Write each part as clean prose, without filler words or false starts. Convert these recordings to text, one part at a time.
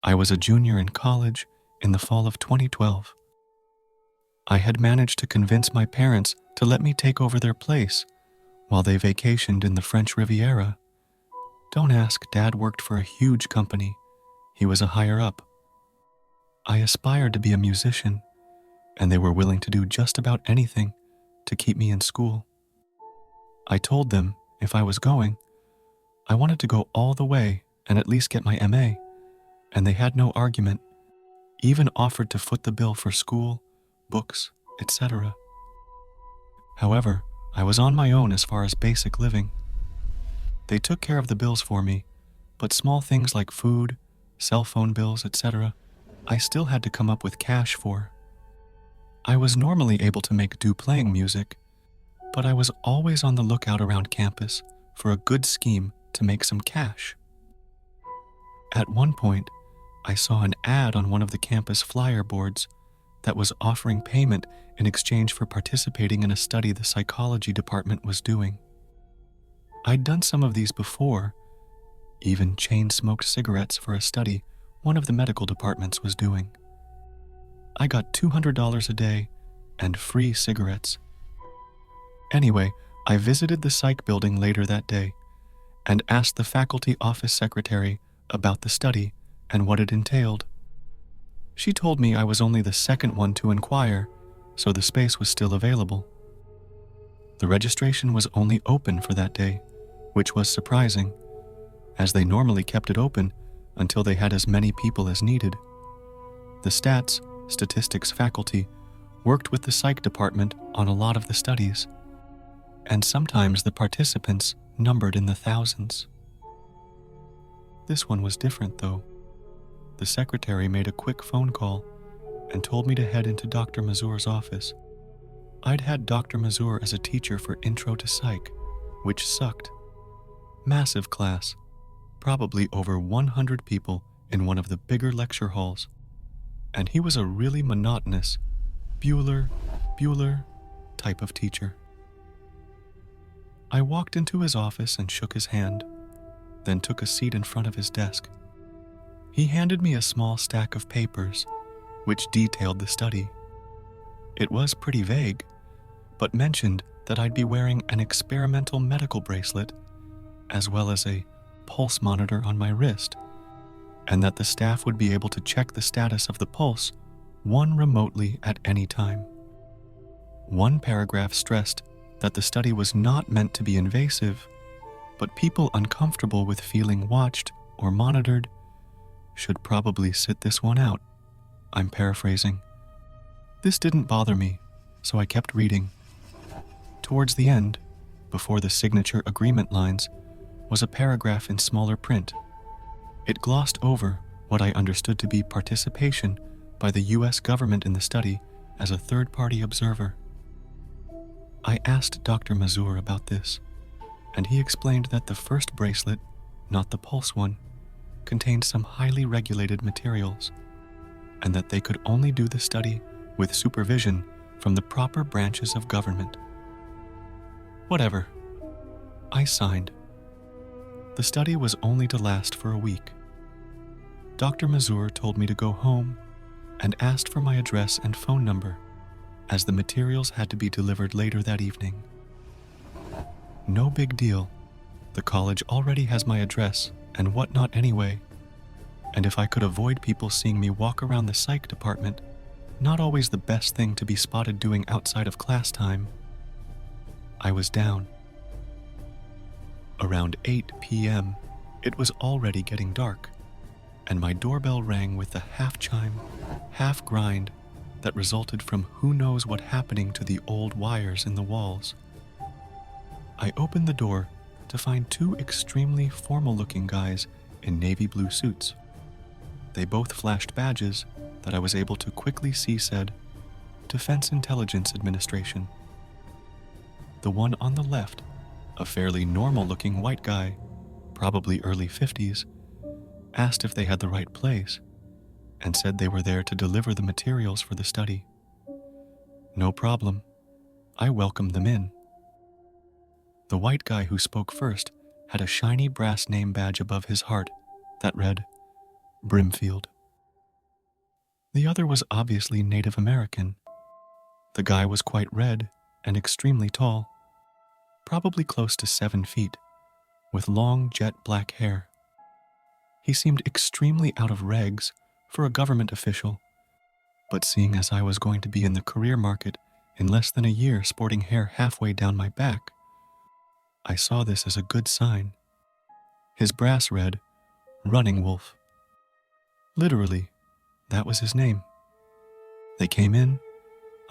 I was a junior in college in the fall of 2012. I had managed to convince my parents to let me take over their place while they vacationed in the French Riviera. Don't ask, Dad worked for a huge company. He was a higher up. I aspired to be a musician, and they were willing to do just about anything to keep me in school. I told them if I was going, I wanted to go all the way and at least get my MA, and they had no argument, even offered to foot the bill for school, books, etc. However, I was on my own as far as basic living. They took care of the bills for me, but small things like food, cell phone bills, etc., I still had to come up with cash for. I was normally able to make do playing music, but I was always on the lookout around campus for a good scheme to make some cash. At one point, I saw an ad on one of the campus flyer boards that was offering payment in exchange for participating in a study the psychology department was doing. I'd done some of these before, even chain-smoked cigarettes for a study one of the medical departments was doing. I got $200 a day and free cigarettes. Anyway, I visited the psych building later that day and asked the faculty office secretary about the study and what it entailed. She told me I was only the second one to inquire, so the space was still available. The registration was only open for that day, which was surprising, as they normally kept it open until they had as many people as needed. The statistics faculty worked with the psych department on a lot of the studies, and sometimes the participants numbered in the thousands. This one was different, though. The secretary made a quick phone call and told me to head into Dr. Mazur's office. I'd had Dr. Mazur as a teacher for Intro to Psych, which sucked. Massive class, probably over 100 people in one of the bigger lecture halls, and he was a really monotonous Bueller type of teacher. I walked into his office and shook his hand, then took a seat in front of his desk. He handed me a small stack of papers, which detailed the study. It was pretty vague, but mentioned that I'd be wearing an experimental medical bracelet, as well as a pulse monitor on my wrist, and that the staff would be able to check the status of the pulse one remotely at any time. One paragraph stressed that the study was not meant to be invasive, but people uncomfortable with feeling watched or monitored should probably sit this one out. I'm paraphrasing. This didn't bother me, so I kept reading. Towards the end, before the signature agreement lines, was a paragraph in smaller print. It glossed over what I understood to be participation by the U.S. government in the study as a third-party observer. I asked Dr. Mazur about this, and he explained that the first bracelet, not the pulse one, contained some highly regulated materials, and that they could only do the study with supervision from the proper branches of government. Whatever. I signed. The study was only to last for a week. Dr. Mazur told me to go home and asked for my address and phone number, as the materials had to be delivered later that evening. No big deal. The college already has my address and whatnot anyway, and if I could avoid people seeing me walk around the psych department, not always the best thing to be spotted doing outside of class time, I was down. Around 8 p.m., it was already getting dark, and my doorbell rang with the half-chime, half-grind that resulted from who knows what happening to the old wires in the walls. I opened the door to find two extremely formal-looking guys in navy blue suits. They both flashed badges that I was able to quickly see said, Defense Intelligence Administration. The one on the left, a fairly normal-looking white guy, probably early 50s, asked if they had the right place, and said they were there to deliver the materials for the study. No problem. I welcomed them in. The white guy who spoke first had a shiny brass name badge above his heart that read, Brimfield. The other was obviously Native American. The guy was quite red and extremely tall, probably close to 7 feet, with long jet black hair. He seemed extremely out of regs for a government official, but seeing as I was going to be in the career market in less than a year sporting hair halfway down my back, I saw this as a good sign. His brass read, Running Wolf. Literally, that was his name. They came in,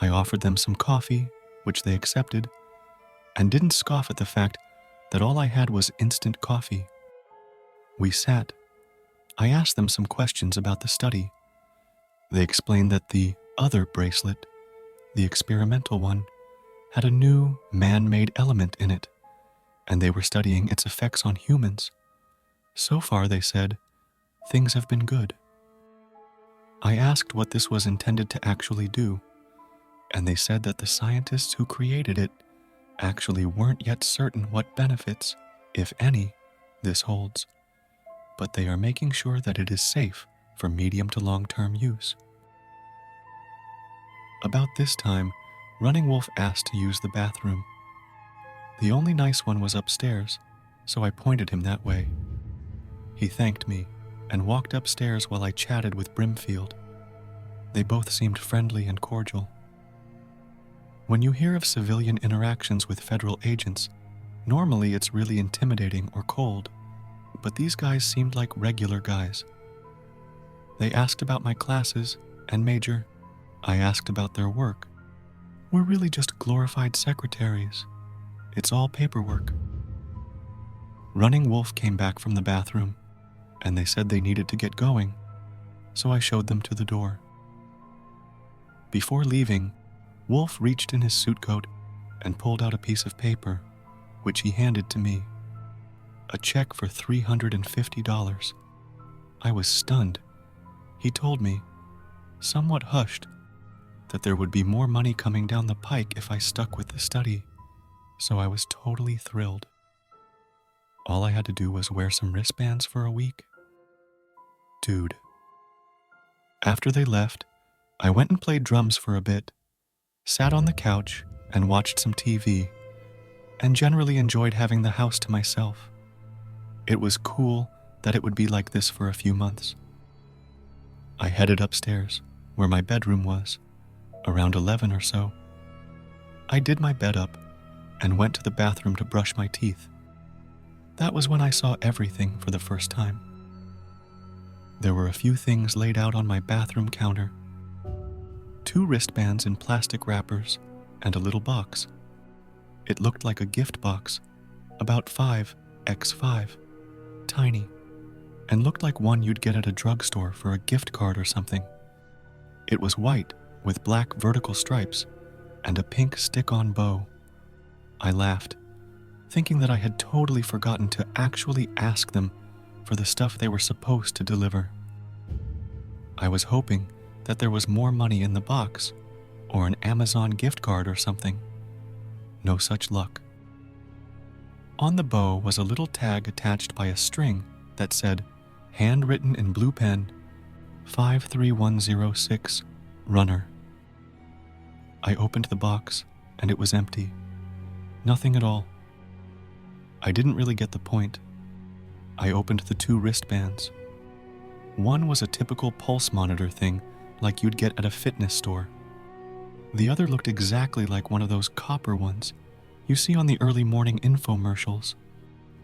I offered them some coffee, which they accepted, and didn't scoff at the fact that all I had was instant coffee. We sat. I asked them some questions about the study. They explained that the other bracelet, the experimental one, had a new man-made element in it, and they were studying its effects on humans. So far, they said, things have been good. I asked what this was intended to actually do, and they said that the scientists who created it actually weren't yet certain what benefits, if any, this holds, but they are making sure that it is safe for medium to long-term use. About this time, Running Wolf asked to use the bathroom. The only nice one was upstairs, so I pointed him that way. He thanked me and walked upstairs while I chatted with Brimfield. They both seemed friendly and cordial. When you hear of civilian interactions with federal agents, normally it's really intimidating or cold, but these guys seemed like regular guys. They asked about my classes and major. I asked about their work. We're really just glorified secretaries. It's all paperwork. Running Wolf came back from the bathroom, and they said they needed to get going, so I showed them to the door. Before leaving, Wolf reached in his suit coat and pulled out a piece of paper, which he handed to me. A check for $350. I was stunned. He told me, somewhat hushed, that there would be more money coming down the pike if I stuck with the study, so I was totally thrilled. All I had to do was wear some wristbands for a week. Dude. After they left, I went and played drums for a bit, sat on the couch and watched some TV, and generally enjoyed having the house to myself. It was cool that it would be like this for a few months. I headed upstairs, where my bedroom was, around 11 or so. I did my bed up and went to the bathroom to brush my teeth. That was when I saw everything for the first time. There were a few things laid out on my bathroom counter. 2 wristbands in plastic wrappers and a little box. It looked like a gift box, about 5x5, tiny, and looked like one you'd get at a drugstore for a gift card or something. It was white with black vertical stripes and a pink stick-on bow. I laughed, thinking that I had totally forgotten to actually ask them for the stuff they were supposed to deliver. I was hoping that there was more money in the box, or an Amazon gift card or something. No such luck. On the bow was a little tag attached by a string that said, handwritten in blue pen, 53106, Runner. I opened the box, and it was empty. Nothing at all. I didn't really get the point. I opened the 2 wristbands. One was a typical pulse monitor thing like you'd get at a fitness store. The other looked exactly like one of those copper ones you see on the early morning infomercials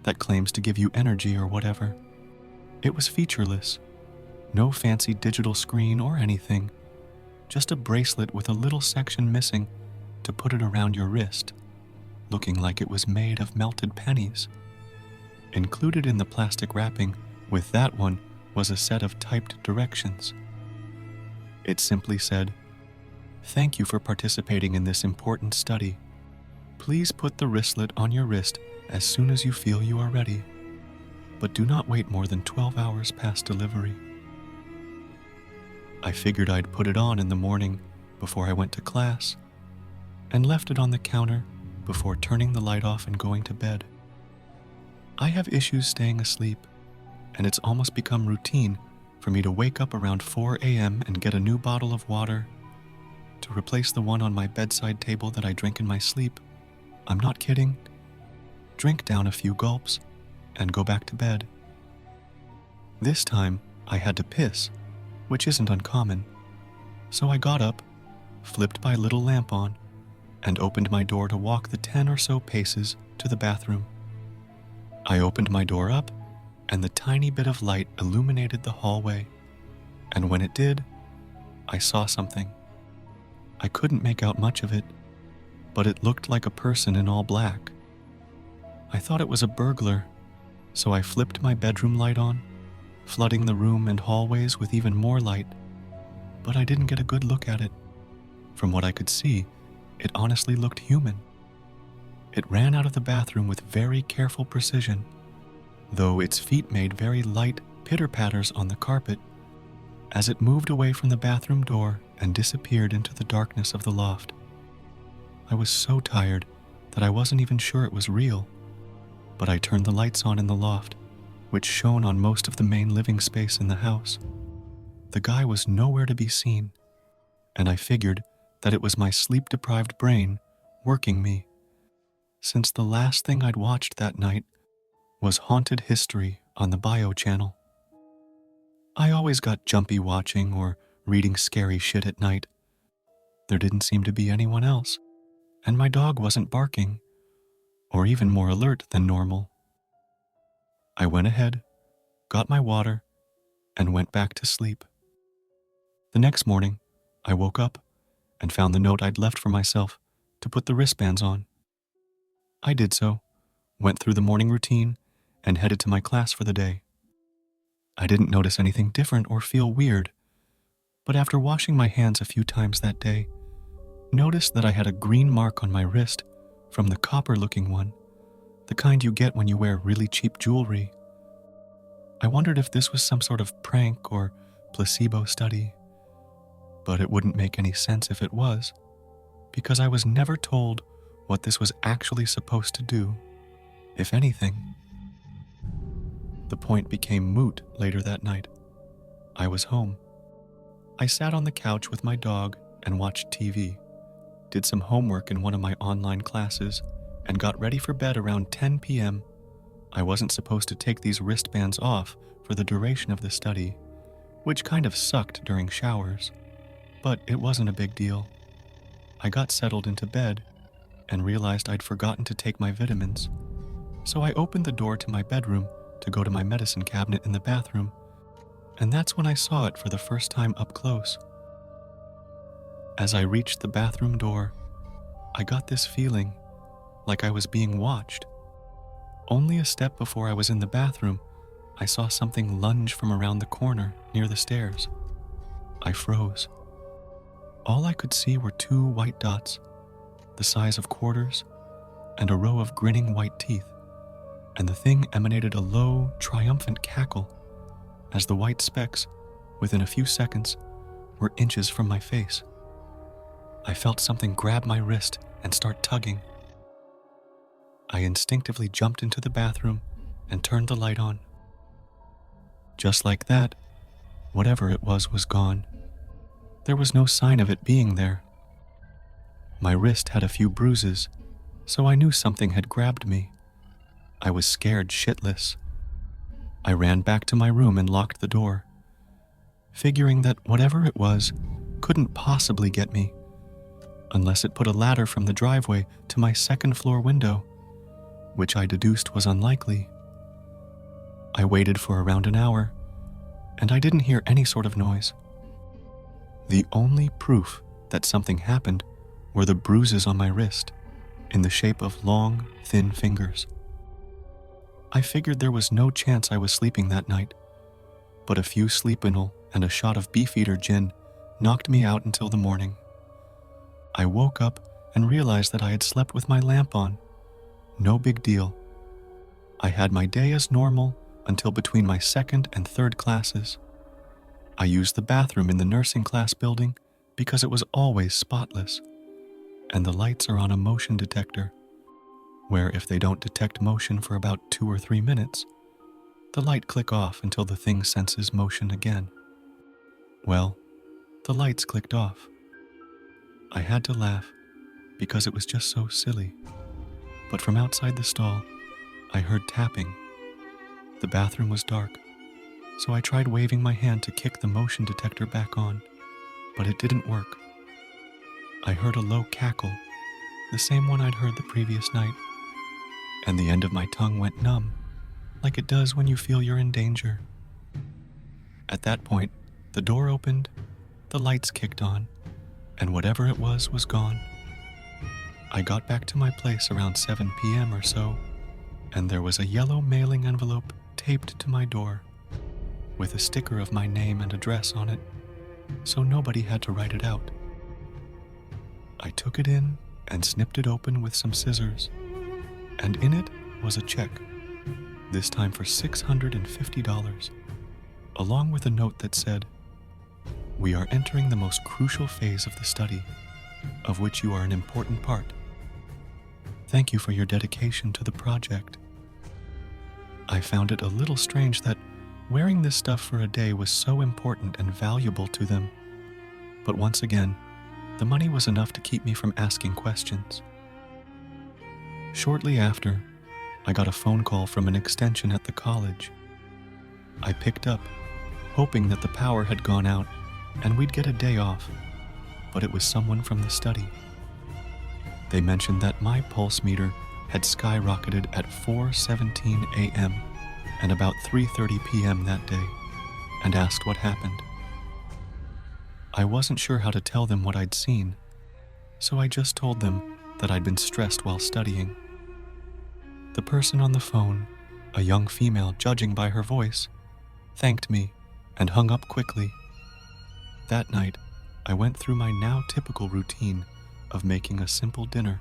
that claims to give you energy or whatever. It was featureless. No fancy digital screen or anything. Just a bracelet with a little section missing to put it around your wrist, looking like it was made of melted pennies. Included in the plastic wrapping with that one was a set of typed directions. It simply said, "Thank you for participating in this important study. Please put the wristlet on your wrist as soon as you feel you are ready, but do not wait more than 12 hours past delivery." I figured I'd put it on in the morning before I went to class, and left it on the counter before turning the light off and going to bed. I have issues staying asleep, and it's almost become routine for me to wake up around 4 a.m. and get a new bottle of water to replace the one on my bedside table that I drink in my sleep. I'm not kidding. Drink down a few gulps and go back to bed. This time, I had to piss, which isn't uncommon. So I got up, flipped my little lamp on, and opened my door to walk the 10 or so paces to the bathroom. I opened my door up, and the tiny bit of light illuminated the hallway. And when it did, I saw something. I couldn't make out much of it, but it looked like a person in all black. I thought it was a burglar, so I flipped my bedroom light on, flooding the room and hallways with even more light, but I didn't get a good look at it. From what I could see, it honestly looked human. It ran out of the bathroom with very careful precision, though its feet made very light pitter-patters on the carpet as it moved away from the bathroom door and disappeared into the darkness of the loft. I was so tired that I wasn't even sure it was real, but I turned the lights on in the loft, which shone on most of the main living space in the house. The guy was nowhere to be seen, and I figured that it was my sleep-deprived brain working me, since the last thing I'd watched that night was Haunted History on the Bio channel. I always got jumpy watching or reading scary shit at night. There didn't seem to be anyone else, and my dog wasn't barking, or even more alert than normal. I went ahead, got my water, and went back to sleep. The next morning, I woke up and found the note I'd left for myself to put the wristbands on. I did so, went through the morning routine, and headed to my class for the day. I didn't notice anything different or feel weird, but after washing my hands a few times that day, noticed that I had a green mark on my wrist from the copper-looking one, the kind you get when you wear really cheap jewelry. I wondered if this was some sort of prank or placebo study, but it wouldn't make any sense if it was, because I was never told what this was actually supposed to do, if anything. The point became moot later that night. I was home. I sat on the couch with my dog and watched TV, did some homework in one of my online classes, and got ready for bed around 10 p.m. I wasn't supposed to take these wristbands off for the duration of the study, which kind of sucked during showers, but it wasn't a big deal. I got settled into bed and realized I'd forgotten to take my vitamins, so I opened the door to my bedroom to go to my medicine cabinet in the bathroom, and that's when I saw it for the first time up close. As I reached the bathroom door, I got this feeling like I was being watched. Only a step before I was in the bathroom, I saw something lunge from around the corner near the stairs. I froze. All I could see were 2 white dots, the size of quarters, and a row of grinning white teeth, and the thing emanated a low, triumphant cackle as the white specks, within a few seconds, were inches from my face. I felt something grab my wrist and start tugging. I instinctively jumped into the bathroom and turned the light on. Just like that, whatever it was gone. There was no sign of it being there. My wrist had a few bruises, so I knew something had grabbed me. I was scared shitless. I ran back to my room and locked the door, figuring that whatever it was couldn't possibly get me, unless it put a ladder from the driveway to my second-floor window, which I deduced was unlikely. I waited for around an hour, and I didn't hear any sort of noise. The only proof that something happened were the bruises on my wrist, in the shape of long, thin fingers. I figured there was no chance I was sleeping that night, but a few Sleepinol and a shot of Beefeater gin knocked me out until the morning. I woke up and realized that I had slept with my lamp on. No big deal. I had my day as normal until between my second and third classes. I used the bathroom in the nursing class building because it was always spotless, and the lights are on a motion detector, where if they don't detect motion for about 2 or 3 minutes, the light click off until the thing senses motion again. Well, the lights clicked off. I had to laugh because it was just so silly. But from outside the stall, I heard tapping. The bathroom was dark, so I tried waving my hand to kick the motion detector back on, but it didn't work. I heard a low cackle, the same one I'd heard the previous night, and the end of my tongue went numb, like it does when you feel you're in danger. At that point, the door opened, the lights kicked on, and whatever it was gone. I got back to my place around 7 p.m. or so, and there was a yellow mailing envelope taped to my door with a sticker of my name and address on it, so nobody had to write it out. I took it in and snipped it open with some scissors, and in it was a check, this time for $650, along with a note that said, "We are entering the most crucial phase of the study, of which you are an important part. Thank you for your dedication to the project." I found it a little strange that wearing this stuff for a day was so important and valuable to them, but once again, the money was enough to keep me from asking questions. Shortly after, I got a phone call from an extension at the college. I picked up, hoping that the power had gone out and we'd get a day off, but it was someone from the study. They mentioned that my pulse meter had skyrocketed at 4:17 a.m. and about 3:30 p.m. that day, and asked what happened. I wasn't sure how to tell them what I'd seen, so I just told them that I'd been stressed while studying. The person on the phone, a young female judging by her voice, thanked me and hung up quickly. That night, I went through my now typical routine of making a simple dinner,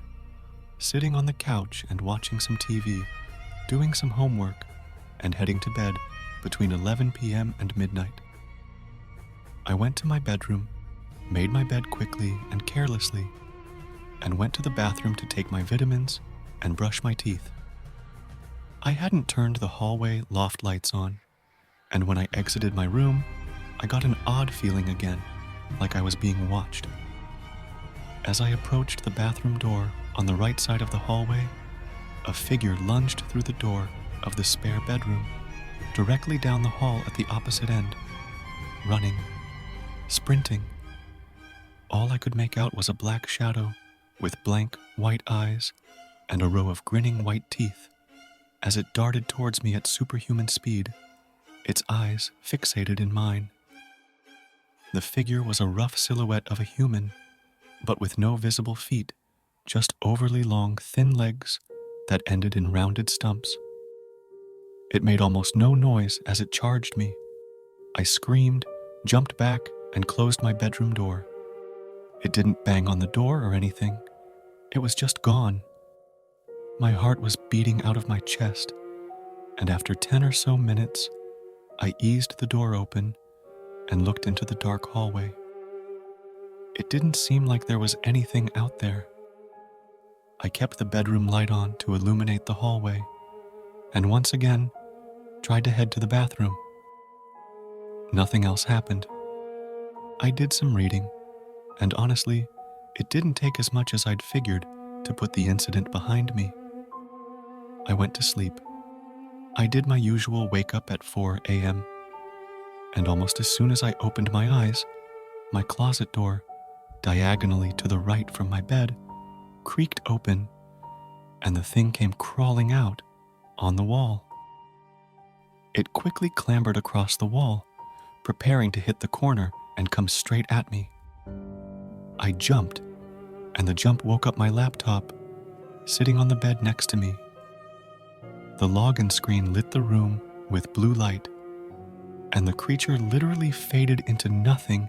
sitting on the couch and watching some TV, doing some homework, and heading to bed between 11 p.m. and midnight. I went to my bedroom, made my bed quickly and carelessly, and went to the bathroom to take my vitamins and brush my teeth. I hadn't turned the hallway loft lights on, and when I exited my room, I got an odd feeling again, like I was being watched. As I approached the bathroom door on the right side of the hallway, a figure lunged through the door of the spare bedroom, directly down the hall at the opposite end, running, sprinting. All I could make out was a black shadow with blank white eyes and a row of grinning white teeth as it darted towards me at superhuman speed, its eyes fixated in mine. The figure was a rough silhouette of a human, but with no visible feet, just overly long, thin legs that ended in rounded stumps. It made almost no noise as it charged me. I screamed, jumped back, and closed my bedroom door. It didn't bang on the door or anything. It was just gone. My heart was beating out of my chest, and after 10 or so minutes, I eased the door open and looked into the dark hallway. It didn't seem like there was anything out there. I kept the bedroom light on to illuminate the hallway, and once again, tried to head to the bathroom. Nothing else happened. I did some reading, and honestly, it didn't take as much as I'd figured to put the incident behind me. I went to sleep. I did my usual wake up at 4 a.m., and almost as soon as I opened my eyes, my closet door, diagonally to the right from my bed, creaked open, and the thing came crawling out on the wall. It quickly clambered across the wall, preparing to hit the corner and come straight at me. I jumped, and the jump woke up my laptop, sitting on the bed next to me. The login screen lit the room with blue light, and the creature literally faded into nothing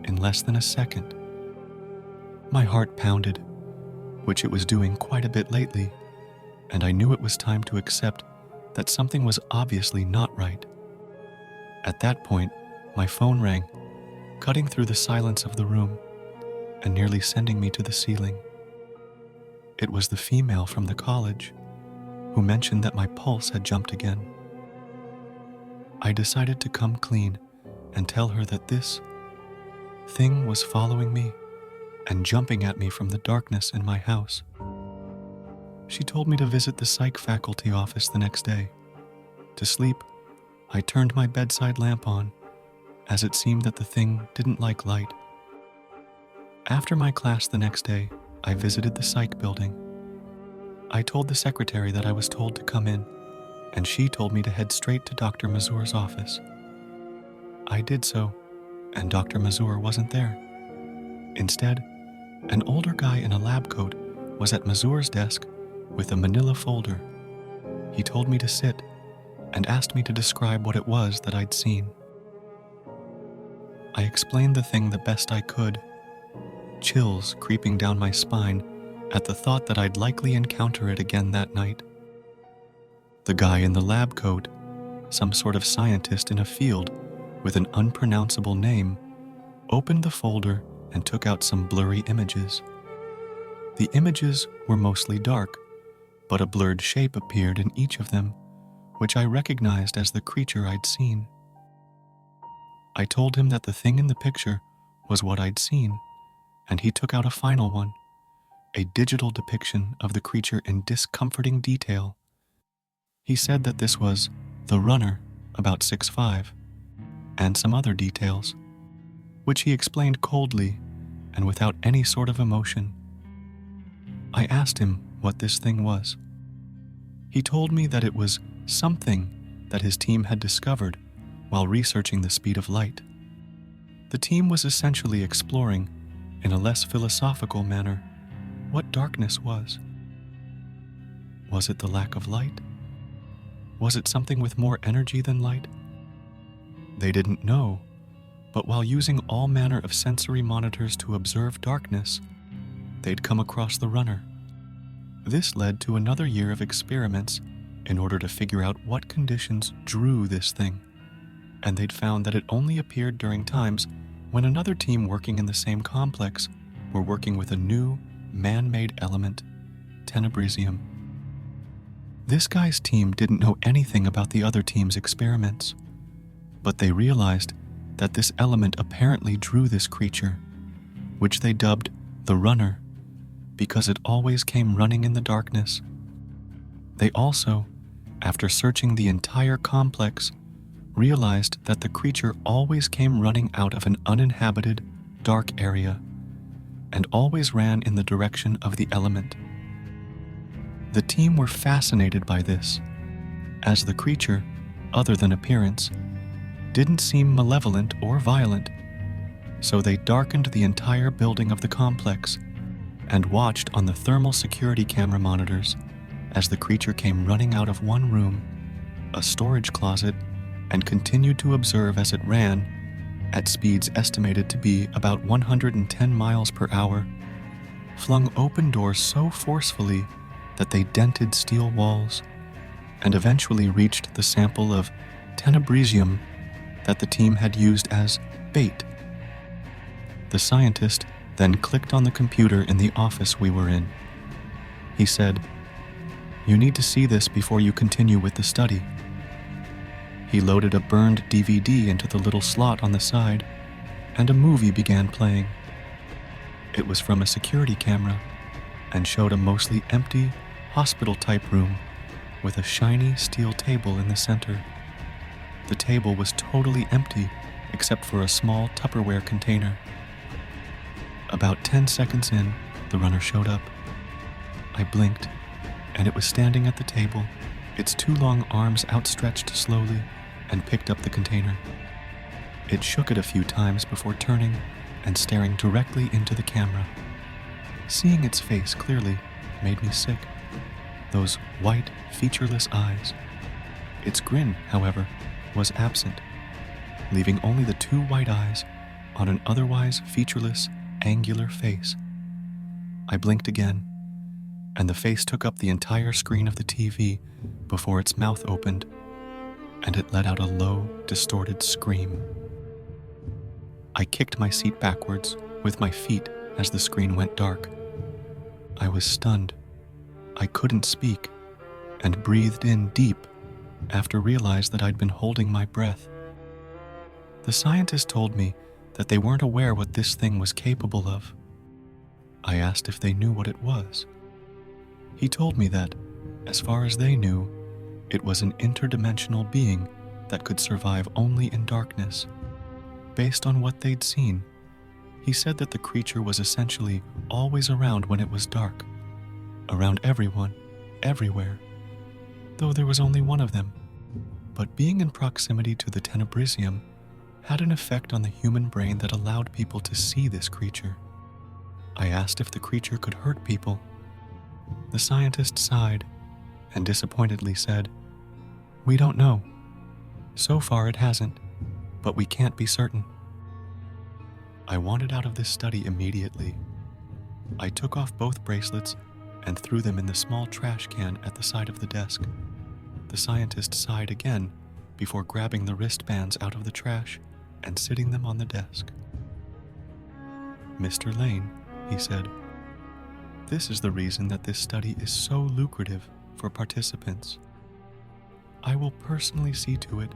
in less than a second. My heart pounded, which it was doing quite a bit lately, and I knew it was time to accept that something was obviously not right. At that point, my phone rang, cutting through the silence of the room and nearly sending me to the ceiling. It was the female from the college who mentioned that my pulse had jumped again. I decided to come clean and tell her that this thing was following me and jumping at me from the darkness in my house. She told me to visit the psych faculty office the next day. To sleep, I turned my bedside lamp on, as it seemed that the thing didn't like light. After my class the next day, I visited the psych building. I told the secretary that I was told to come in, and she told me to head straight to Dr. Mazur's office. I did so, and Dr. Mazur wasn't there. Instead, an older guy in a lab coat was at Mazur's desk with a manila folder. He told me to sit and asked me to describe what it was that I'd seen. I explained the thing the best I could, chills creeping down my spine at the thought that I'd likely encounter it again that night. The guy in the lab coat, some sort of scientist in a field with an unpronounceable name, opened the folder and took out some blurry images. The images were mostly dark, but a blurred shape appeared in each of them, which I recognized as the creature I'd seen. I told him that the thing in the picture was what I'd seen, and he took out a final one, a digital depiction of the creature in discomforting detail. He said that this was the runner, about 6'5", and some other details, which he explained coldly and without any sort of emotion. I asked him what this thing was. He told me that it was something that his team had discovered while researching the speed of light. The team was essentially exploring, in a less philosophical manner, what darkness was. Was it the lack of light? Was it something with more energy than light? They didn't know, but while using all manner of sensory monitors to observe darkness, they'd come across the runner. This led to another year of experiments in order to figure out what conditions drew this thing, and they'd found that it only appeared during times when another team working in the same complex were working with a new, man-made element, tenebrisium. This guy's team didn't know anything about the other team's experiments, but they realized that this element apparently drew this creature, which they dubbed the runner, because it always came running in the darkness. They also, after searching the entire complex, realized that the creature always came running out of an uninhabited, dark area, and always ran in the direction of the element. The team were fascinated by this, as the creature, other than appearance, didn't seem malevolent or violent, so they darkened the entire building of the complex and watched on the thermal security camera monitors as the creature came running out of one room, a storage closet, and continued to observe as it ran at speeds estimated to be about 110 miles per hour, flung open doors so forcefully that they dented steel walls, and eventually reached the sample of tenebrisium that the team had used as bait. The scientist then clicked on the computer in the office we were in. He said, "You need to see this before you continue with the study." He loaded a burned DVD into the little slot on the side, and a movie began playing. It was from a security camera and showed a mostly empty, hospital-type room with a shiny steel table in the center. The table was totally empty except for a small Tupperware container. About 10 seconds in, the runner showed up. I blinked, and it was standing at the table, its two long arms outstretched slowly, and picked up the container. It shook it a few times before turning and staring directly into the camera. Seeing its face clearly made me sick. Those white, featureless eyes. Its grin, however, was absent, leaving only the two white eyes on an otherwise featureless, angular face. I blinked again, and the face took up the entire screen of the TV before its mouth opened, and it let out a low, distorted scream. I kicked my seat backwards with my feet as the screen went dark. I was stunned. I couldn't speak, and breathed in deep after realized that I'd been holding my breath. The scientist told me that they weren't aware what this thing was capable of. I asked if they knew what it was. He told me that, as far as they knew, it was an interdimensional being that could survive only in darkness. Based on what they'd seen, he said that the creature was essentially always around when it was dark, around everyone, everywhere, though there was only one of them. But being in proximity to the tenebrisium had an effect on the human brain that allowed people to see this creature. I asked if the creature could hurt people. The scientist sighed and disappointedly said, "We don't know. So far it hasn't, but we can't be certain." I wanted out of this study immediately. I took off both bracelets and threw them in the small trash can at the side of the desk. The scientist sighed again before grabbing the wristbands out of the trash and sitting them on the desk. "Mr. Lane," he said, "this is the reason that this study is so lucrative for participants. I will personally see to it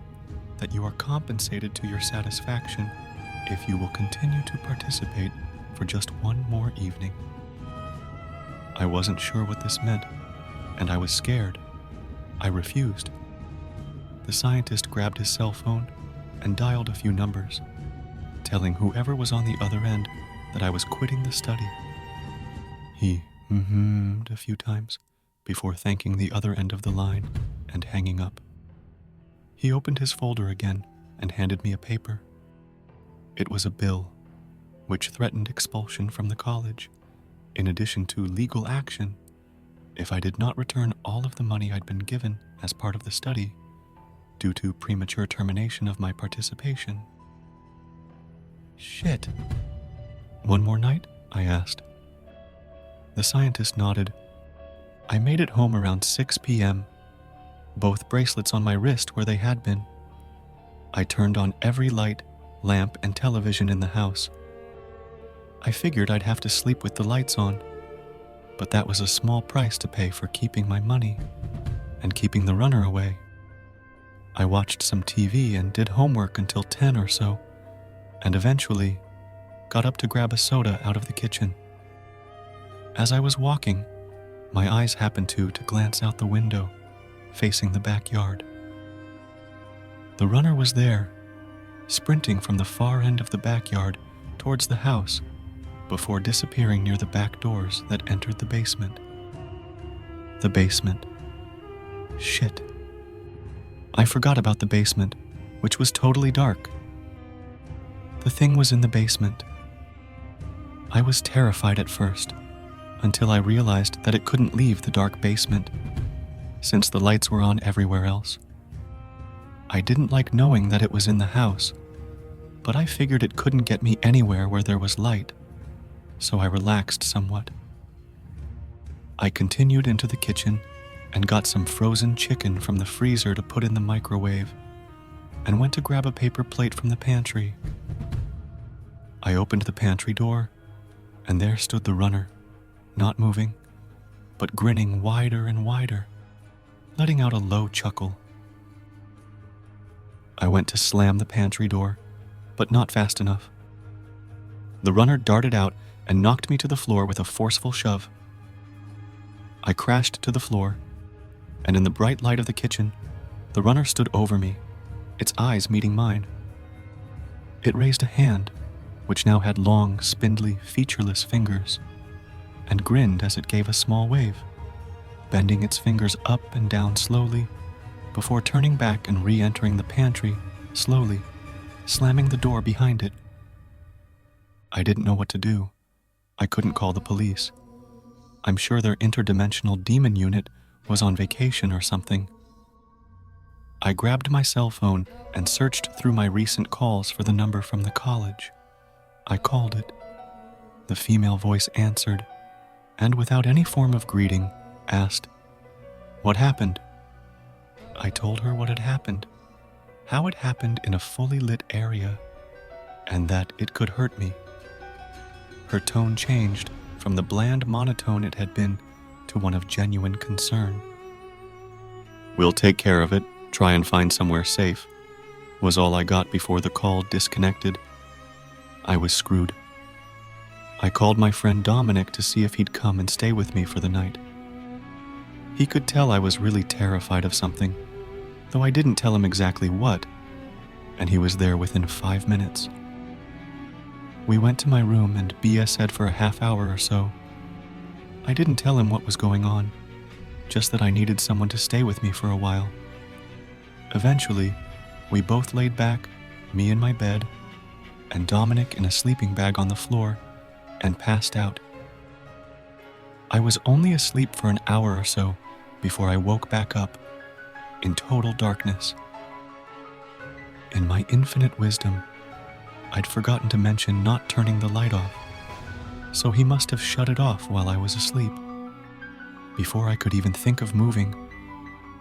that you are compensated to your satisfaction if you will continue to participate for just one more evening." I wasn't sure what this meant, and I was scared. I refused. The scientist grabbed his cell phone and dialed a few numbers, telling whoever was on the other end that I was quitting the study. He mm'd a few times before thanking the other end of the line and hanging up. He opened his folder again and handed me a paper. It was a bill, which threatened expulsion from the college, in addition to legal action if I did not return all of the money I'd been given as part of the study due to premature termination of my participation. Shit. "One more night?" I asked. The scientist nodded. I made it home around 6 p.m., both bracelets on my wrist where they had been. I turned on every light, lamp, and television in the house. I figured I'd have to sleep with the lights on, but that was a small price to pay for keeping my money and keeping the runner away. I watched some TV and did homework until 10 or so, and eventually got up to grab a soda out of the kitchen. As I was walking, my eyes happened to glance out the window, facing the backyard. The runner was there, sprinting from the far end of the backyard towards the house before disappearing near the back doors that entered the basement. The basement. Shit. I forgot about the basement, which was totally dark. The thing was in the basement. I was terrified at first, until I realized that it couldn't leave the dark basement, since the lights were on everywhere else. I didn't like knowing that it was in the house, but I figured it couldn't get me anywhere where there was light, so I relaxed somewhat. I continued into the kitchen and got some frozen chicken from the freezer to put in the microwave, and went to grab a paper plate from the pantry. I opened the pantry door, and there stood the runner, not moving, but grinning wider and wider, letting out a low chuckle. I went to slam the pantry door, but not fast enough. The runner darted out and knocked me to the floor with a forceful shove. I crashed to the floor, and in the bright light of the kitchen, the runner stood over me, its eyes meeting mine. It raised a hand, which now had long, spindly, featureless fingers, and grinned as it gave a small wave, bending its fingers up and down slowly, before turning back and re-entering the pantry, slowly, slamming the door behind it. I didn't know what to do. I couldn't call the police. I'm sure their interdimensional demon unit was on vacation or something. I grabbed my cell phone and searched through my recent calls for the number from the college. I called it. The female voice answered, and without any form of greeting, asked, "What happened?" I told her what had happened, how it happened in a fully lit area, and that it could hurt me. Her tone changed from the bland monotone it had been to one of genuine concern. "We'll take care of it," Try and find somewhere safe was all I got before the call disconnected. I was screwed. I called my friend Dominic to see if he'd come and stay with me for the night. He could tell I was really terrified of something, though I didn't tell him exactly what, and he was there within 5 minutes. We went to my room and BS'd for a half hour or so. I didn't tell him what was going on, just that I needed someone to stay with me for a while. Eventually, we both laid back, me in my bed, and Dominic in a sleeping bag on the floor, and passed out. I was only asleep for an hour or so before I woke back up, in total darkness. In my infinite wisdom, I'd forgotten to mention not turning the light off, so he must have shut it off while I was asleep. Before I could even think of moving,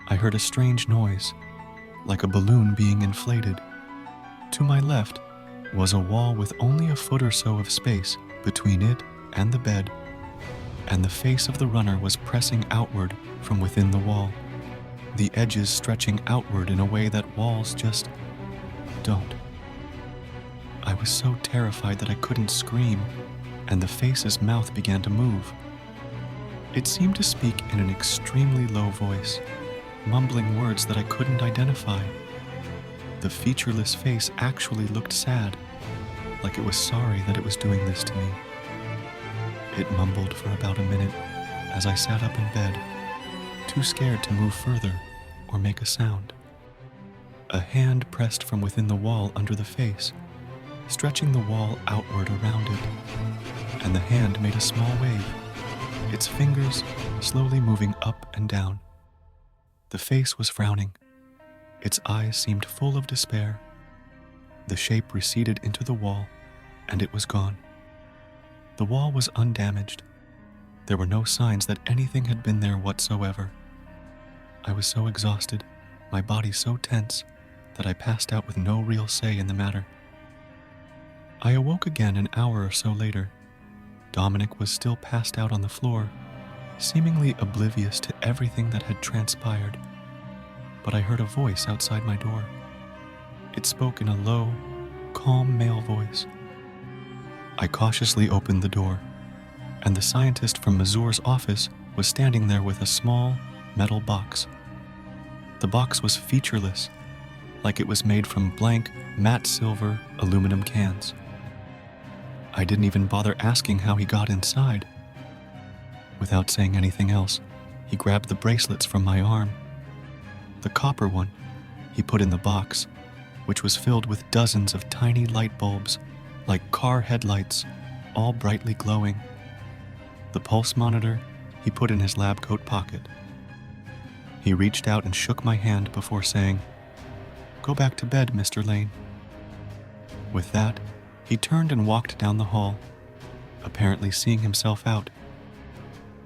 I heard a strange noise, like a balloon being inflated. To my left was a wall with only a foot or so of space between it and the bed, and the face of the runner was pressing outward from within the wall, the edges stretching outward in a way that walls just don't. I was so terrified that I couldn't scream, and the face's mouth began to move. It seemed to speak in an extremely low voice, mumbling words that I couldn't identify. The featureless face actually looked sad, like it was sorry that it was doing this to me. It mumbled for about a minute as I sat up in bed, too scared to move further or make a sound. A hand pressed from within the wall under the face, stretching the wall outward around it, and the hand made a small wave, its fingers slowly moving up and down. The face was frowning. Its eyes seemed full of despair. The shape receded into the wall, and it was gone. The wall was undamaged. There were no signs that anything had been there whatsoever. I was so exhausted, my body so tense, that I passed out with no real say in the matter. I awoke again an hour or so later. Dominic was still passed out on the floor, seemingly oblivious to everything that had transpired. But I heard a voice outside my door. It spoke in a low, calm male voice. I cautiously opened the door, and the scientist from Mazur's office was standing there with a small metal box. The box was featureless, like it was made from blank, matte silver aluminum cans. I didn't even bother asking how he got inside. Without saying anything else, he grabbed the bracelets from my arm. The copper one he put in the box, which was filled with dozens of tiny light bulbs, like car headlights, all brightly glowing. The pulse monitor he put in his lab coat pocket. He reached out and shook my hand before saying, "Go back to bed, Mr. Lane." With that, he turned and walked down the hall, apparently seeing himself out.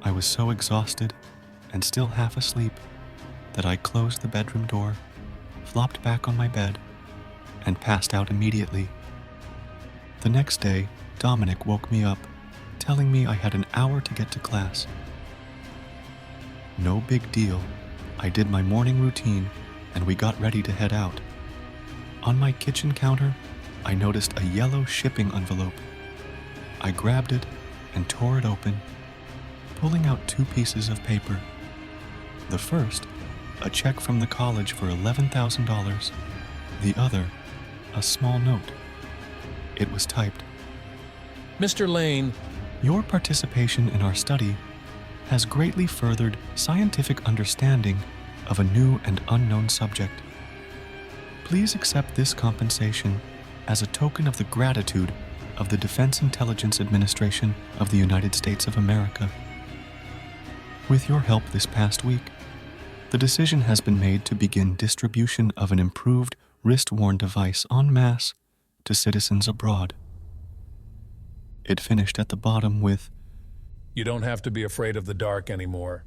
I was so exhausted and still half asleep that I closed the bedroom door, flopped back on my bed, and passed out immediately. The next day, Dominic woke me up, telling me I had an hour to get to class. No big deal. I did my morning routine, and we got ready to head out. On my kitchen counter, I noticed a yellow shipping envelope. I grabbed it and tore it open, pulling out 2 pieces of paper. The first, a check from the college for $11,000. The other, a small note. It was typed, Mr. Lane, "Your participation in our study has greatly furthered scientific understanding of a new and unknown subject. Please accept this compensation as a token of the gratitude of the Defense Intelligence Administration of the United States of America. With your help this past week, the decision has been made to begin distribution of an improved wrist-worn device en masse to citizens abroad." It finished at the bottom with, you don't have to be afraid of the dark anymore.